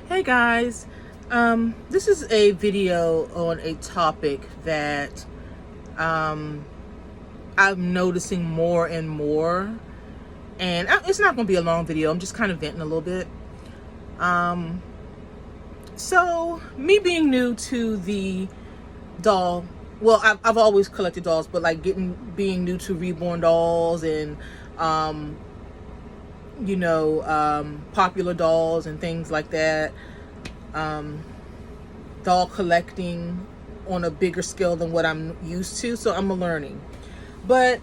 Hey guys, this is a video on a topic that I'm noticing more and more, and it's not going to be a long video. I'm just kind of venting a little bit. So me being new to the doll, well, I've always collected dolls, but like being new to reborn dolls and popular dolls and things like that. Doll collecting on a bigger scale than what I'm used to, so I'm learning. But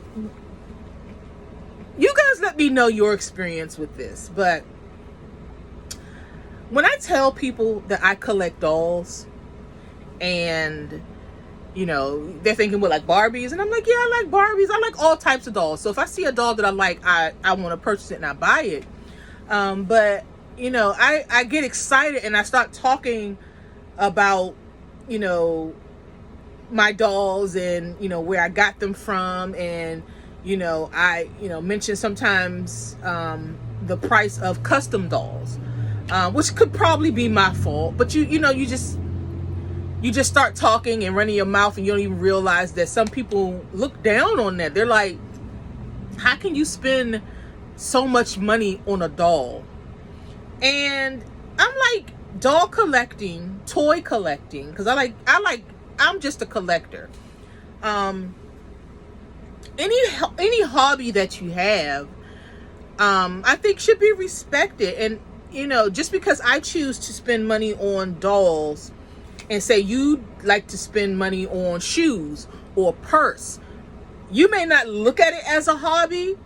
you guys let me know your experience with this. But when I tell people that I collect dolls, and they're thinking, well, like Barbies, and I'm like, yeah, I like Barbies. I like all types of dolls. So if I see a doll that I like, I want to purchase it and I buy it. But I get excited and I start talking about my dolls and where I got them from, and I mention sometimes the price of custom dolls, which could probably be my fault. But you just start talking and running your mouth, and you don't even realize that some people look down on that. They're like, how can you spend so much money on a doll? And I'm like, doll collecting, toy collecting, because I'm just a collector. Any hobby that you have, I think should be respected. And just because I choose to spend money on dolls, and say you like to spend money on shoes or purse, you may not look at it as a hobby,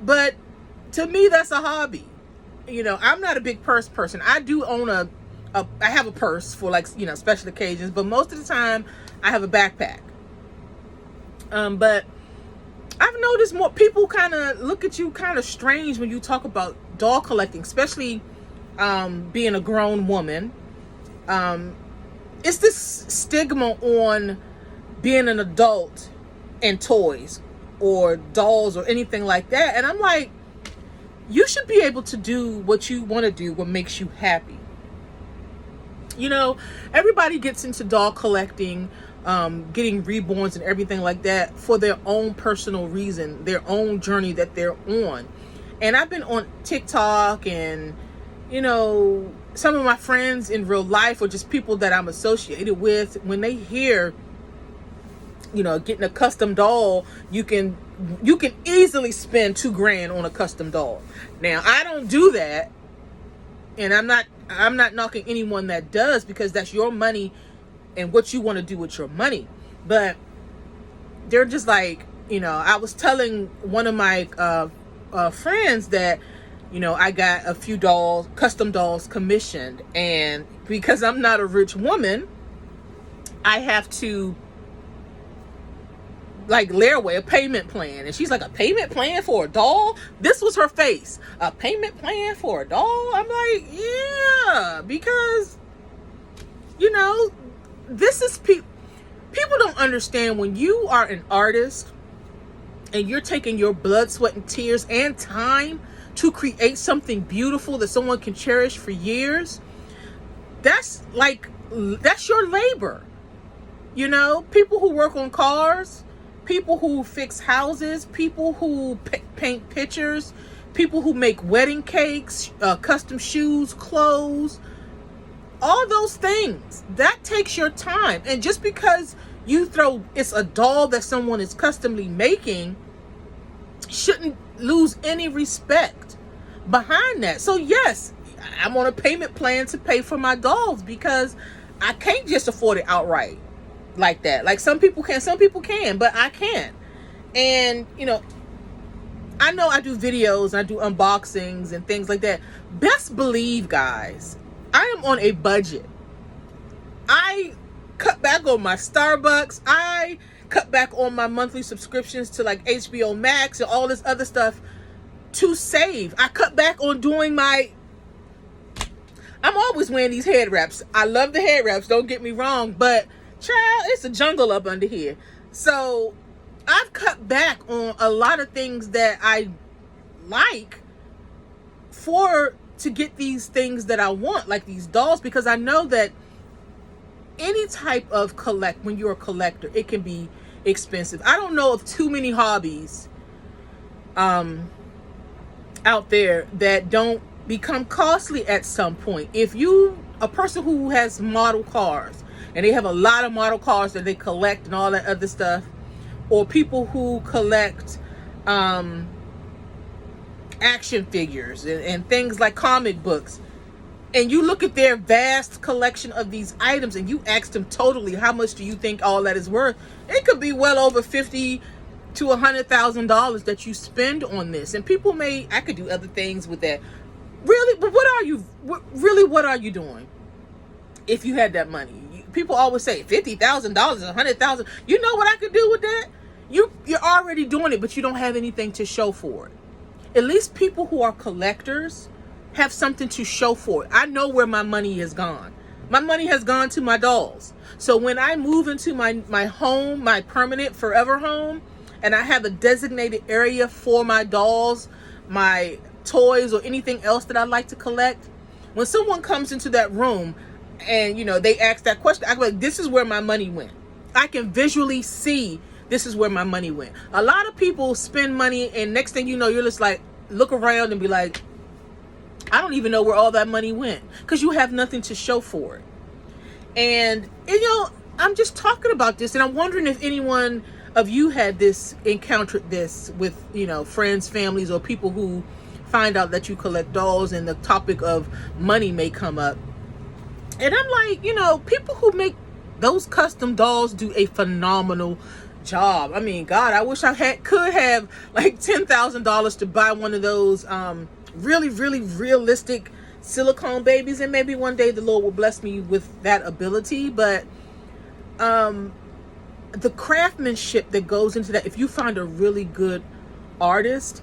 but to me that's a hobby. I'm not a big purse person. I do own I have a purse for special occasions, but most of the time I have a backpack. But I've noticed more people kind of look at you kind of strange when you talk about doll collecting, especially being a grown woman. It's this stigma on being an adult and toys or dolls or anything like that. And I'm like, you should be able to do what you want to do, what makes you happy. Everybody gets into doll collecting, getting reborns and everything like that for their own personal reason, their own journey that they're on. And I've been on TikTok, and some of my friends in real life, or just people that I'm associated with, when they hear, getting a custom doll, you can easily spend $2,000 on a custom doll. Now, I don't do that, and I'm not knocking anyone that does, because that's your money and what you want to do with your money. But they're just like, I was telling one of my friends that I got a few dolls, custom dolls commissioned, and because I'm not a rich woman, I have to layer away a payment plan. And she's like, a payment plan for a doll? This was her face. A payment plan for a doll? I'm like, yeah, because this is people don't understand. When you are an artist and you're taking your blood, sweat, and tears and time to create something beautiful that someone can cherish for years, that's your labor. People who work on cars, people who fix houses, people who paint pictures, people who make wedding cakes, custom shoes, clothes, all those things, that takes your time. And just because it's a doll that someone is customly making, shouldn't lose any respect behind that. So yes, I'm on a payment plan to pay for my dolls, because I can't just afford it outright like that. Like some people can, but I can't. And I know I do videos and I do unboxings and things like that. Best believe, guys, I am on a budget. I cut back on my Starbucks. I cut back on my monthly subscriptions to HBO Max and all this other stuff to save. I cut back on doing I'm always wearing these head wraps. I love the head wraps, don't get me wrong, but child, it's a jungle up under here. So I've cut back on a lot of things that I like for to get these things that I want, like these dolls, because I know that any type of when you're a collector, it can be expensive. I don't know of too many hobbies out there that don't become costly at some point. If you, a person who has model cars, and they have a lot of model cars that they collect and all that other stuff, or people who collect action figures and things like comic books, and you look at their vast collection of these items and you ask them totally, how much do you think all that is worth? It could be well over $50,000 to $100,000 that you spend on this. And people I could do other things with that. Really, but what are you doing if you had that money? People always say $50,000, $100,000. You know what I could do with that? You're already doing it, but you don't have anything to show for it. At least people who are collectors have something to show for it. I know where my money has gone. My money has gone to my dolls. So when I move into my home, my permanent forever home, and I have a designated area for my dolls, my toys, or anything else that I like to collect, when someone comes into that room and, you know, they ask that question, I'm like, this is where my money went. I can visually see this is where my money went. A lot of people spend money, and next thing you know, you're just like, look around and be like, I don't even know where all that money went, because you have nothing to show for it. And you know, I'm just talking about this, and I'm wondering if anyone of you had encountered this with, you know, friends, families, or people who find out that you collect dolls and the topic of money may come up. And I'm like, you know, people who make those custom dolls do a phenomenal job. I mean, God, I wish I could have like $10,000 to buy one of those really, really realistic silicone babies, and maybe one day the Lord will bless me with that ability. But the craftsmanship that goes into that, if you find a really good artist,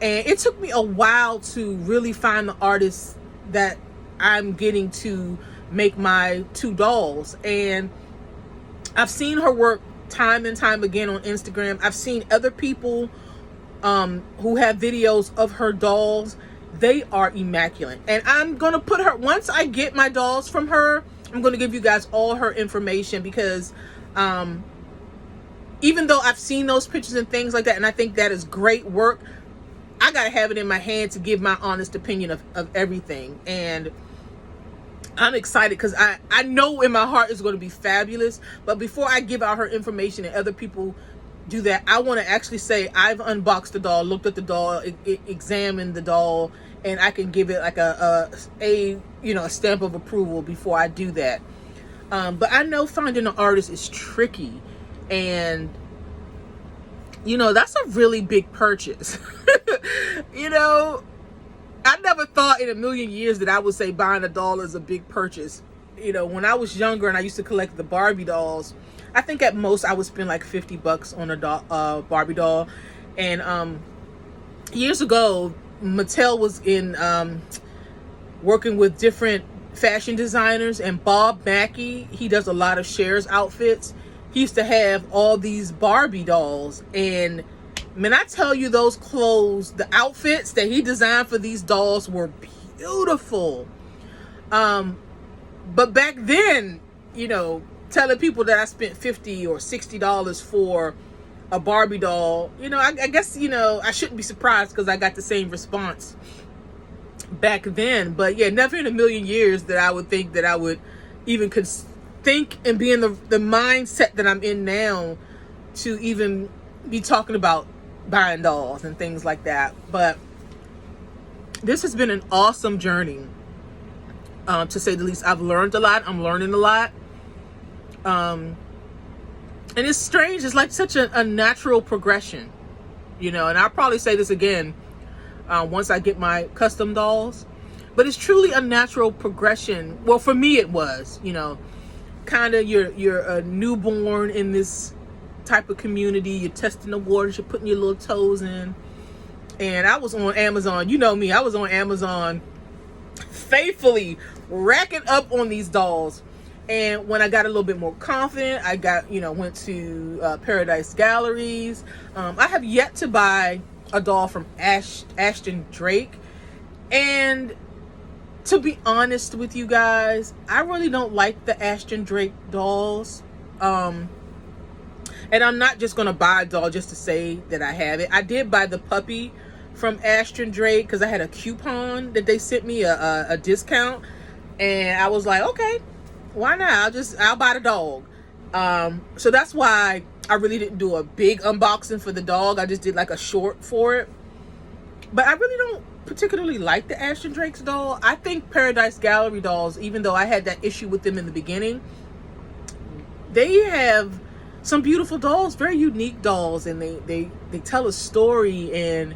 and it took me a while to really find the artist that I'm getting to make my 2 dolls, and I've seen her work time and time again on Instagram. I've seen other people who have videos of her dolls. They are immaculate, and I'm gonna put her, once I get my dolls from her, I'm gonna give you guys all her information, because even though I've seen those pictures and things like that, and I think that is great work, I gotta have it in my hand to give my honest opinion of everything. And I'm excited because I know in my heart it's going to be fabulous. But before I give out her information and other people do that, I want to actually say I've unboxed the doll, looked at the doll, examined the doll, and I can give it like a stamp of approval before I do that. But I know finding an artist is tricky, and you know, that's a really big purchase. You know, I never thought in a million years that I would say buying a doll is a big purchase. You know, when I was younger and I used to collect the Barbie dolls, I think at most I would spend like $50 on a Barbie doll. And years ago, Mattel was in working with different fashion designers, and Bob Mackie, he does a lot of Cher's outfits. He used to have all these Barbie dolls, and man, I tell you, those clothes, the outfits that he designed for these dolls were beautiful. But back then, you know, telling people that I spent $50 or $60 for a Barbie doll, you know, I guess, you know, I shouldn't be surprised, because I got the same response back then. But yeah, never in a million years that I would think that I would even think and be in the mindset that I'm in now to even be talking about buying dolls and things like that. But this has been an awesome journey, to say the least. I've learned a lot. I'm learning a lot. And it's strange. It's like such a natural progression, you know, and I'll probably say this again once I get my custom dolls, but it's truly a natural progression. Well, for me, it was, you know, kind of you're a newborn in this type of community. You're testing the waters, you're putting your little toes in. And I was on Amazon, you know me, I was on Amazon faithfully racking up on these dolls. And when I got a little bit more confident, I went to Paradise Galleries. I have yet to buy a doll from Ashton Drake, and To be honest with you guys, I really don't like the Ashton Drake dolls. And I'm not just gonna buy a doll just to say that I have it. I did buy the puppy from Ashton Drake because I had a coupon that they sent me a discount, and I was like, okay, why not? I'll buy the dog. So that's why I really didn't do a big unboxing for the dog. I just did like a short for it. But I really don't particularly like the Ashton Drake's doll. I think Paradise Gallery dolls, even though I had that issue with them in the beginning, they have some beautiful dolls, very unique dolls, and they tell a story. And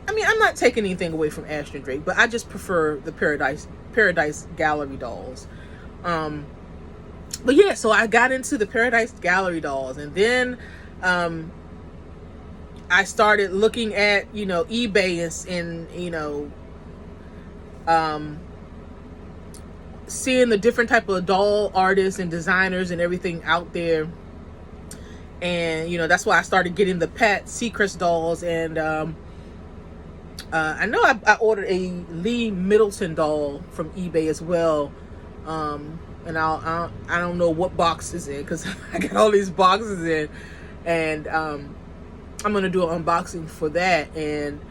I mean, I'm not taking anything away from Ashton Drake, but I just prefer the Paradise Gallery dolls. But yeah, so I got into the Paradise Gallery dolls, and then I started looking at, eBay and seeing the different type of doll artists and designers and everything out there. And, that's why I started getting the Pat Seacrest dolls. And I know I ordered a Lee Middleton doll from eBay as well. And I don't know what box is in, because I got all these boxes in. And I'm going to do an unboxing for that. And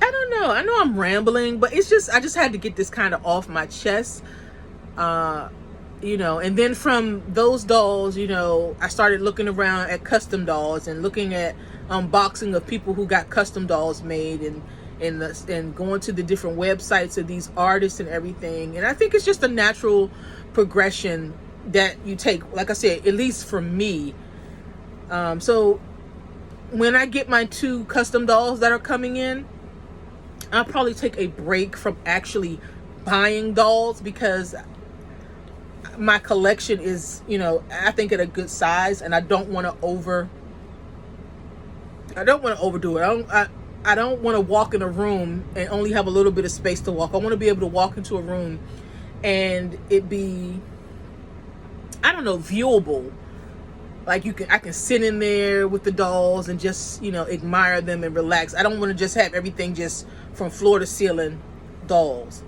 I don't know. I know I'm rambling, but it's just, I just had to get this kind of off my chest. And then from those dolls, I started looking around at custom dolls and looking at unboxing of people who got custom dolls made, and going to the different websites of these artists and everything. And I think it's just a natural progression that you take, like I said, at least for me. So when I get my 2 custom dolls that are coming in, I'll probably take a break from actually buying dolls, because my collection is, I think at a good size, and I don't want to overdo it. I don't want to walk in a room and only have a little bit of space to walk. I want to be able to walk into a room and it be, viewable. Like I can sit in there with the dolls and just, admire them and relax. I don't want to just have everything just from floor to ceiling dolls.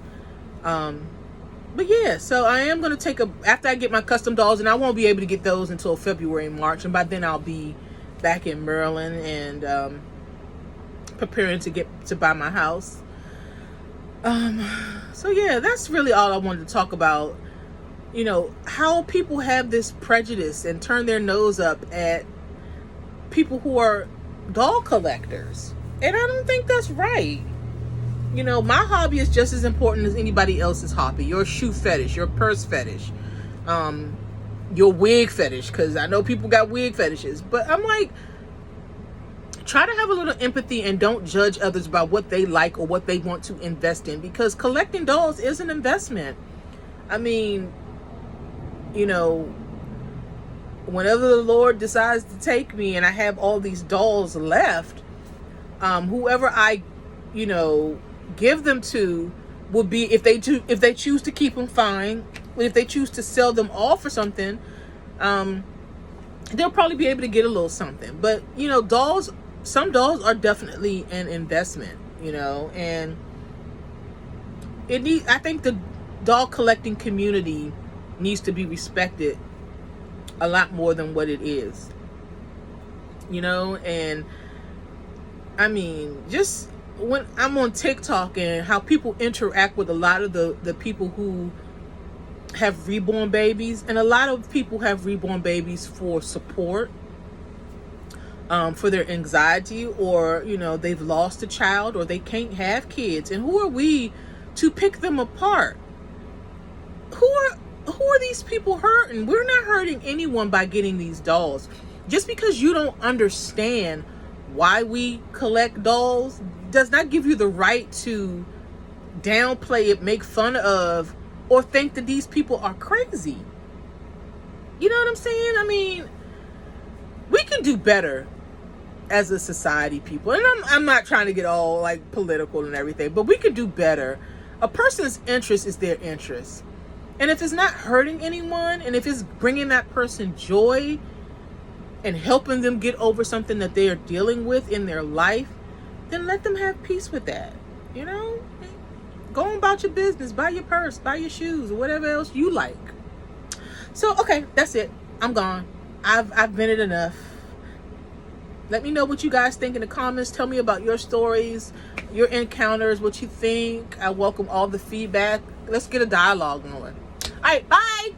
But yeah, so I am going to after I get my custom dolls, and I won't be able to get those until February and March. And by then I'll be back in Maryland and preparing to buy my house. So yeah, that's really all I wanted to talk about. How people have this prejudice and turn their nose up at people who are doll collectors. And I don't think that's right. My hobby is just as important as anybody else's hobby. Your shoe fetish, your purse fetish, your wig fetish, because I know people got wig fetishes. But I'm like, try to have a little empathy and don't judge others by what they like or what they want to invest in, because collecting dolls is an investment. I mean, whenever the Lord decides to take me and I have all these dolls left, whoever I, give them to will be, if they choose to keep them, fine. If they choose to sell them off for something, they'll probably be able to get a little something. But some dolls are definitely an investment, and I think the doll collecting community needs to be respected a lot more than what it is. And I mean, just when I'm on TikTok and how people interact with a lot of the people who have reborn babies, and a lot of people have reborn babies for support, for their anxiety, or they've lost a child, or they can't have kids, and who are we to pick them apart? Who are these people hurting? We're not hurting anyone by getting these dolls. Just because you don't understand why we collect dolls does not give you the right to downplay it, make fun of, or think that these people are crazy. You know what I'm saying? I mean, we can do better as a society, people. And I'm not trying to get all like political and everything, but we can do better. A person's interest is their interest. And if it's not hurting anyone, and if it's bringing that person joy and helping them get over something that they are dealing with in their life, then let them have peace with that. You know, go on about your business, buy your purse, buy your shoes, or whatever else you like. So, okay, that's it. I'm gone. I've vented enough. Let me know what you guys think in the comments. Tell me about your stories, your encounters, what you think. I welcome all the feedback. Let's get a dialogue going. All right, bye.